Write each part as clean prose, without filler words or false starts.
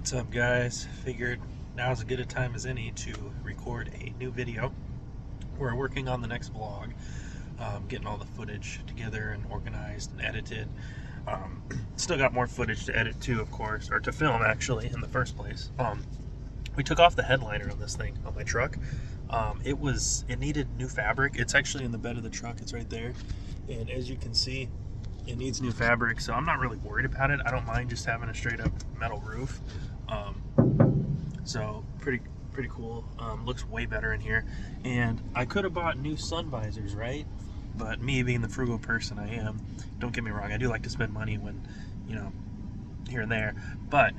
What's up, guys? Figured now's as good a time as any to record a new video. We're working on the next vlog, getting all the footage together and organized and edited. Still got more footage to edit too, of course, or to film actually in the first place. We took off the headliner on this thing on my truck. It needed new fabric. It's actually in the bed of the truck. It's right there, and as you can see, it needs new fabric, so I'm not really worried about it. I don't mind just having a straight up metal roof. So pretty cool. Looks way better in here. And I could have bought new sun visors, right? But me being the frugal person I am, don't get me wrong, I do like to spend money when, here and there. But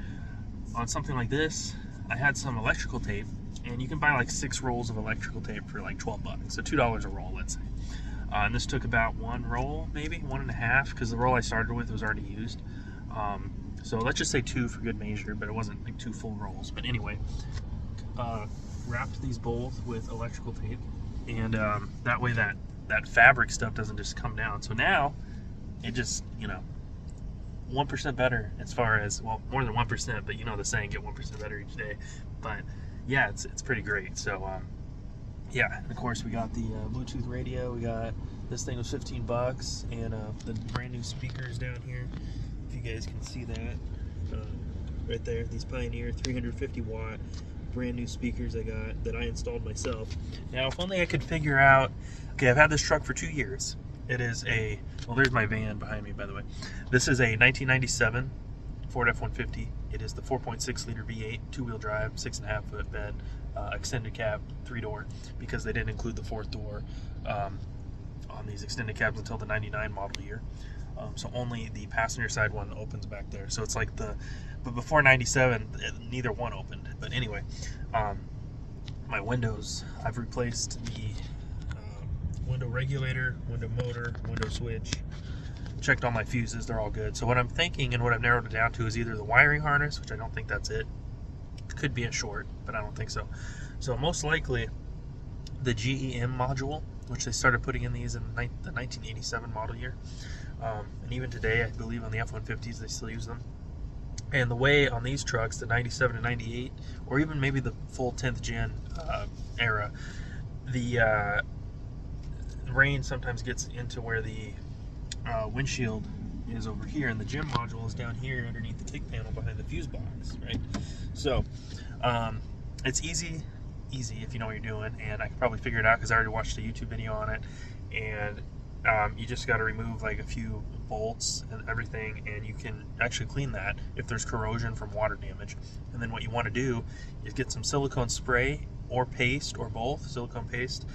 on something like this, I had some electrical tape, and you can buy like 6 rolls of electrical tape for like 12 bucks. So $2 a roll, let's say. And this took about 1 roll, maybe 1.5, because the roll I started with was already used. So let's just say 2 for good measure, but it wasn't like 2 full rolls. But anyway, wrapped these both with electrical tape, and that way that fabric stuff doesn't just come down. So now it just, 1% better as far as, well, more than 1%, but you know the saying, get 1% better each day. But yeah, it's pretty great. So yeah, and of course we got the Bluetooth radio. We got this thing was 15 bucks, and the brand new speakers down here, if you guys can see that right there, these Pioneer 350 watt brand new speakers I got that I installed myself. Now, if only I could figure out, okay, I've had this truck for 2 years. It is well, there's my van behind me, by the way. This is a 1997 Ford F-150. It is the 4.6 liter V8, 2-wheel drive, 6.5 foot bed, extended cab, 3-door, because they didn't include the 4th door on these extended cabs until the 99 model year. So only the passenger side one opens back there. So it's like but before 97, neither one opened. But anyway, my windows, I've replaced the window regulator, window motor, window switch, checked all my fuses, they're all good. So what I'm thinking, and what I've narrowed it down to, is either the wiring harness, which I don't think that's it. Could be a short, but I don't think so. So most likely the GEM module, which they started putting in these in the 1987 model year. And even today, I believe on the F-150s, they still use them. And the way on these trucks, the 97 and 98, or even maybe the full 10th gen era, the rain sometimes gets into where the windshield is over here, and the GEM module is down here underneath the kick panel behind the fuse box, right? So it's easy if you know what you're doing, and I can probably figure it out because I already watched a YouTube video on it. And you just got to remove like a few bolts and everything, and you can actually clean that if there's corrosion from water damage. And then what you want to do is get some silicone spray or paste, or both, silicone paste.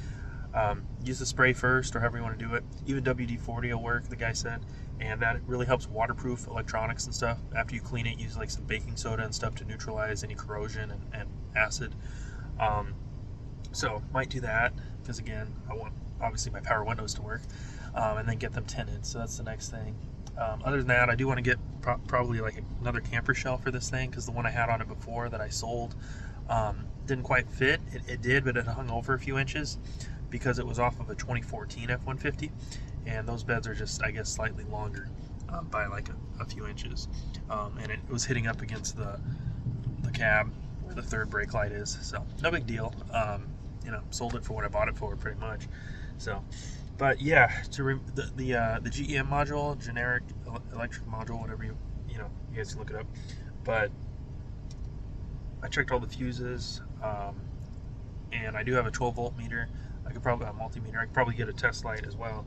Use the spray first, or however you want to do it. Even WD-40 will work, the guy said, and that really helps waterproof electronics and stuff. After you clean it, use like some baking soda and stuff to neutralize any corrosion and acid. So might do that, because again, I want obviously my power windows to work, and then get them tinted. So that's the next thing. Other than that, I do want to get probably like another camper shell for this thing, because the one I had on it before that I sold didn't quite fit. It did, but it hung over a few inches because it was off of a 2014 F-150, and those beds are just, I guess, slightly longer by like a few inches, and it was hitting up against the cab where the third brake light is. So no big deal. Sold it for what I bought it for, pretty much. So, but yeah, the GEM module, generic electric module, whatever you guys can look it up. But I checked all the fuses, and I do have a 12-volt meter. I could probably a multimeter. I could probably get a test light as well,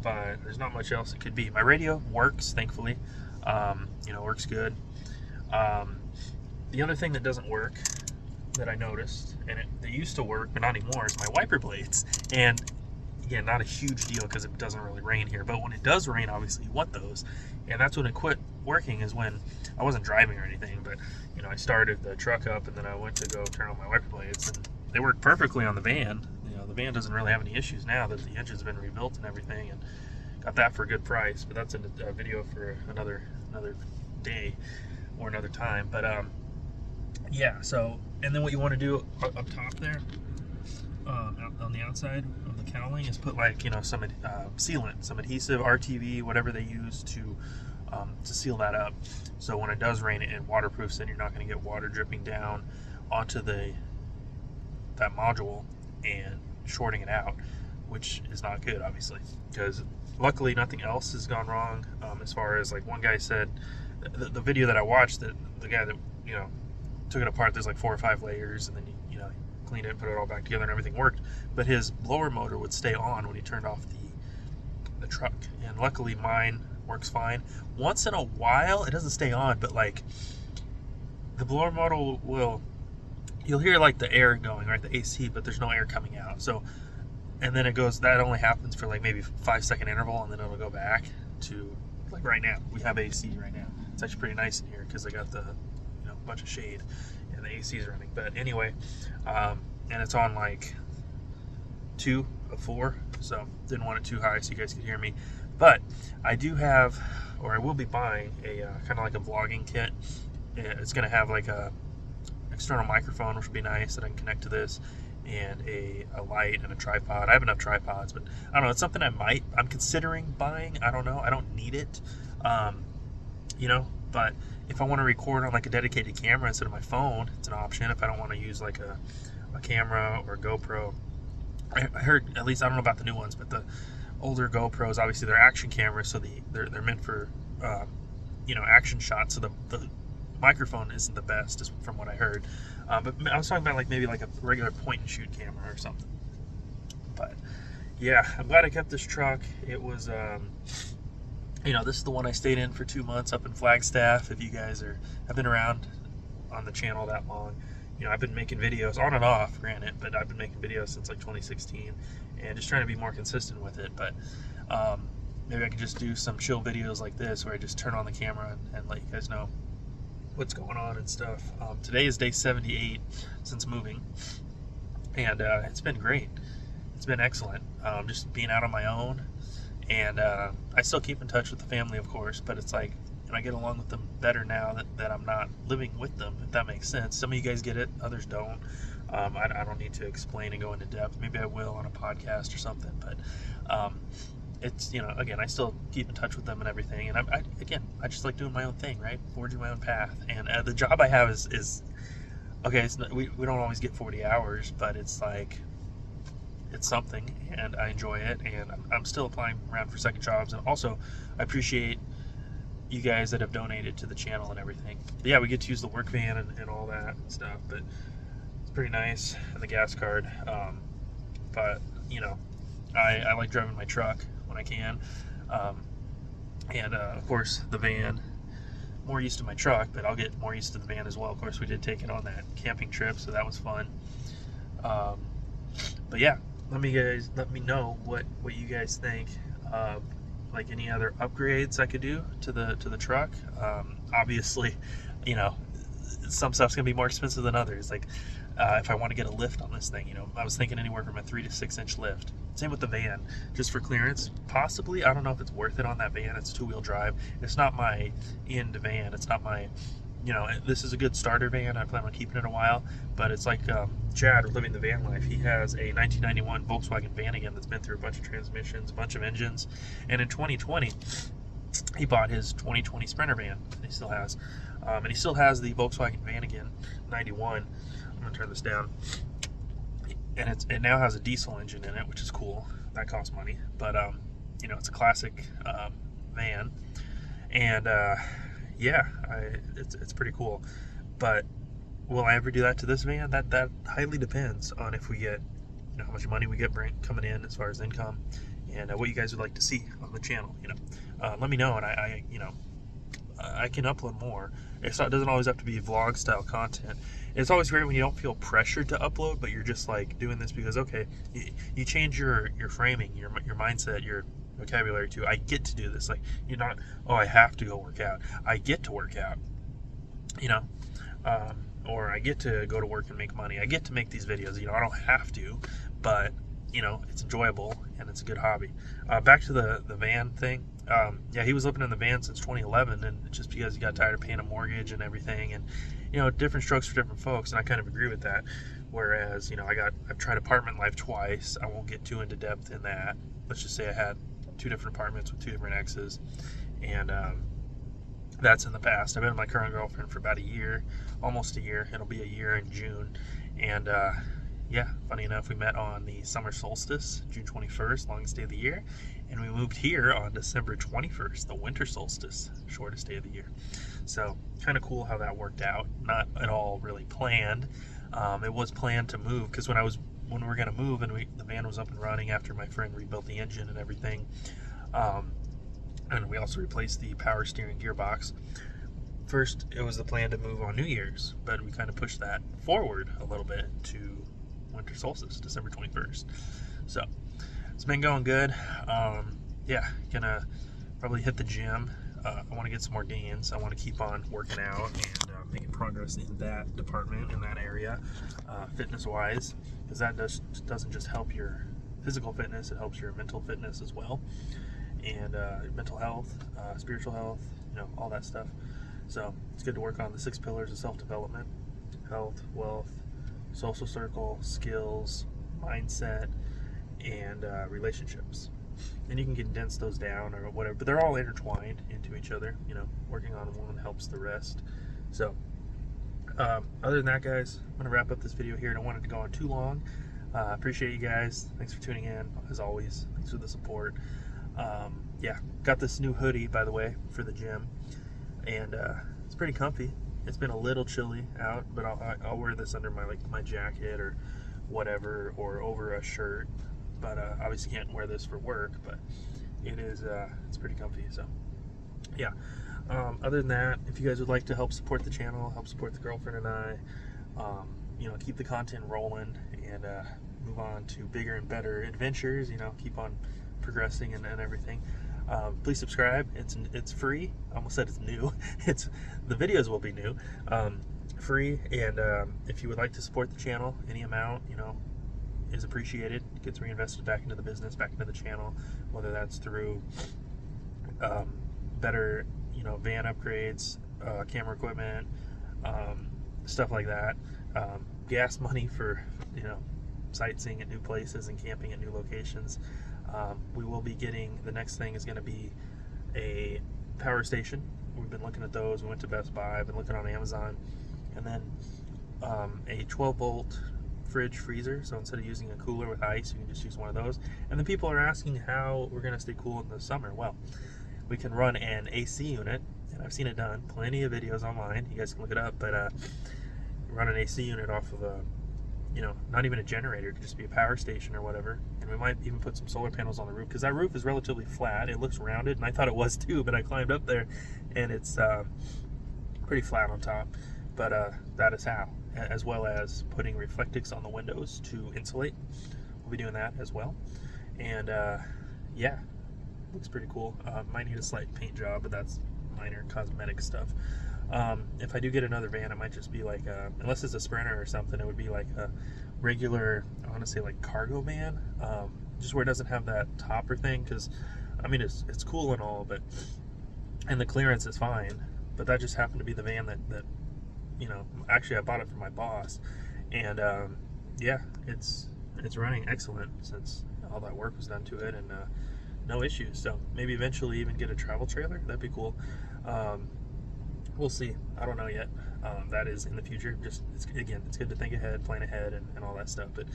but there's not much else it could be. My radio works, thankfully. Works good. The other thing that doesn't work, that I noticed, and they used to work but not anymore, is my wiper blades. And again, not a huge deal because it doesn't really rain here, but when it does rain, obviously you want those. And that's when it quit working, is when I wasn't driving or anything, but I started the truck up, and then I went to go turn on my wiper blades, and they work perfectly on the van. The van doesn't really have any issues now that the engine's been rebuilt and everything, and got that for a good price. But that's a video for another day or another time. But yeah, so, and then what you want to do up top there, on the outside of the cowling, is put like some sealant, some adhesive, RTV, whatever they use to to seal that up. So when it does rain, it waterproofs it. You're not going to get water dripping down onto that module and shorting it out, which is not good, obviously, because luckily nothing else has gone wrong. As far as like one guy said, the video that I watched, that the guy that took it apart, there's like 4 or 5 layers, and then cleaned it, put it all back together, and everything worked. But his blower motor would stay on when he turned off the truck, and luckily mine works fine. Once in a while, it doesn't stay on, but like the blower motor you'll hear like the air going, right, the AC, but there's no air coming out. So, and then it goes. That only happens for like maybe 5-second interval, and then it'll go back to like right now. We have AC right now. It's actually pretty nice in here because I got the bunch of shade and the AC is running. But anyway, and it's on like 2 of 4, so didn't want it too high so you guys could hear me. But I do have, or I will be buying a kind of like a vlogging kit. It's going to have like a external microphone, which would be nice, that I can connect to this, and a light and a tripod. I have enough tripods, but I don't know, it's something I'm considering buying. I don't know, I don't need it, but if I want to record on like a dedicated camera instead of my phone, it's an option. If I don't want to use like a camera or a GoPro, I heard, at least I don't know about the new ones, but the older GoPros, obviously they're action cameras, so they're meant for action shots. So the microphone isn't the best, just from what I heard. But I was talking about like maybe like a regular point and shoot camera or something. But yeah, I'm glad I kept this truck. It was this is the one I stayed in for 2 months up in Flagstaff. If you guys have been around on the channel that long, I've been making videos on and off, granted, but I've been making videos since like 2016, and just trying to be more consistent with it. But maybe I could just do some chill videos like this, where I just turn on the camera and let you guys know what's going on and stuff. Today is day 78 since moving, and it's been great. It's been excellent. Just being out on my own, and I still keep in touch with the family, of course, but it's like, I get along with them better now that I'm not living with them, if that makes sense. Some of you guys get it, others don't. I don't need to explain and go into depth. Maybe I will on a podcast or something, but it's, again, I still keep in touch with them and everything, and I just like doing my own thing, right? Forging my own path. And the job I have is okay, we don't always get 40 hours, but it's like, it's something, and I enjoy it, and I'm still applying around for second jobs. And also, I appreciate you guys that have donated to the channel and everything. But yeah, we get to use the work van and all that and stuff, but it's pretty nice, and the gas card. But I like driving my truck when I can, and of course the van. More used to my truck, but I'll get more used to the van as well. Of course, we did take it on that camping trip, so that was fun. But yeah, let me know what you guys think. Like any other upgrades I could do to the truck. Obviously, some stuff's gonna be more expensive than others. Like if I want to get a lift on this thing, I was thinking anywhere from a 3 to 6 inch lift. Same with the van, just for clearance, possibly. I don't know if it's worth it on that van. It's 2-wheel drive. It's not my end van. It's not my, this is a good starter van. I plan on keeping it a while, but it's like Chad, living the van life. He has a 1991 Volkswagen van again that's been through a bunch of transmissions, a bunch of engines, and in 2020 he bought his 2020 Sprinter van. He still has, and he still has the Volkswagen van again, 91. I'm gonna turn this down, and it now has a diesel engine in it, which is cool. That costs money, but it's a classic van, and yeah, it's pretty cool. But will I ever do that to this van? That highly depends on if we get, how much money we get coming in as far as income, and what you guys would like to see on the channel. Let me know, and I can upload more. It doesn't always have to be vlog style content. It's always great when you don't feel pressured to upload, but you're just like doing this because, okay, you change your framing, your mindset, your vocabulary too. I get to do this. Like, you're not, oh, I have to go work out. I get to work out, or I get to go to work and make money. I get to make these videos. I don't have to, but it's enjoyable and it's a good hobby. Back to the van thing. Yeah, he was living in the van since 2011, and just because he got tired of paying a mortgage and everything, and different strokes for different folks, and I kind of agree with that. Whereas I've tried apartment life twice. I won't get too into depth in that. Let's just say I had 2 different apartments with 2 different exes, and That's in the past. I've been with my current girlfriend for about a year, almost a year. It'll be a year in June. And yeah, funny enough, we met on the summer solstice, June 21st, longest day of the year. And we moved here on December 21st, the winter solstice, shortest day of the year. So kind of cool how that worked out. Not at all really planned. It was planned to move because when we were going to move and the van was up and running after my friend rebuilt the engine and everything, and we also replaced the power steering gearbox. First, it was the plan to move on New Year's, but we kind of pushed that forward a little bit to winter solstice, December 21st. So it's been going good. Yeah, gonna probably hit the gym. I want to get some more gains. I want to keep on working out and making progress in that department, in that area, fitness-wise, because that doesn't just help your physical fitness, it helps your mental fitness as well, and mental health, spiritual health, all that stuff. So it's good to work on the 6 pillars of self-development: health, wealth, social circle, skills, mindset, and relationships. And you can condense those down or whatever, but they're all intertwined into each other. Working on one helps the rest. So other than that, guys, I'm going to wrap up this video here. I don't want it to go on too long. Appreciate you guys. Thanks for tuning in, as always. Thanks for the support. Yeah, got this new hoodie, by the way, for the gym, and it's pretty comfy. It's been a little chilly out, but I'll wear this under my jacket or whatever, or over a shirt. But obviously can't wear this for work, but it's pretty comfy. So yeah, other than that, if you guys would like to help support the channel, help support the girlfriend and I, keep the content rolling and move on to bigger and better adventures, keep on progressing and everything, please subscribe. It's free. I almost said it's new. The videos will be new, free, and if you would like to support the channel, any amount is appreciated. It gets reinvested back into the business, back into the channel, whether that's through better van upgrades, camera equipment, stuff like that, gas money for sightseeing at new places and camping at new locations. We will be getting, the next thing is going to be a power station. We've been looking at those. We went to Best Buy, I've been looking on Amazon, and then a 12-volt fridge freezer. So instead of using a cooler with ice, you can just use one of those. And then people are asking how we're going to stay cool in the summer. Well, we can run an AC unit, and I've seen it done. Plenty of videos online. You guys can look it up. But run an AC unit off of a, not even a generator. It could just be a power station or whatever. And we might even put some solar panels on the roof, because that roof is relatively flat. It looks rounded, and I thought it was too, but I climbed up there, and it's pretty flat on top. But that is how. As well as putting reflectix on the windows to insulate. We'll be doing that as well. And yeah, looks pretty cool. Might need a slight paint job, but that's minor cosmetic stuff. If I do get another van, it might just be like unless it's a Sprinter or something, it would be like a regular, I want to say like cargo van, just where it doesn't have that topper thing, because I mean it's cool and all, but and the clearance is fine, but that just happened to be the van that actually I bought it for my boss, and yeah, it's running excellent since all that work was done to it, and no issues. So maybe eventually even get a travel trailer. That'd be cool. We'll see. I don't know yet. That is in the future. It's good to think ahead, plan ahead, and all that stuff. But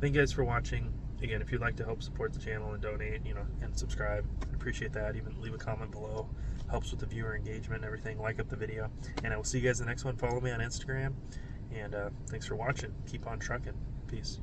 thank you guys for watching. Again, if you'd like to help support the channel and donate, and subscribe, I'd appreciate that. Even leave a comment below. Helps with the viewer engagement and everything. Like up the video. And I will see you guys in the next one. Follow me on Instagram. And thanks for watching. Keep on trucking. Peace.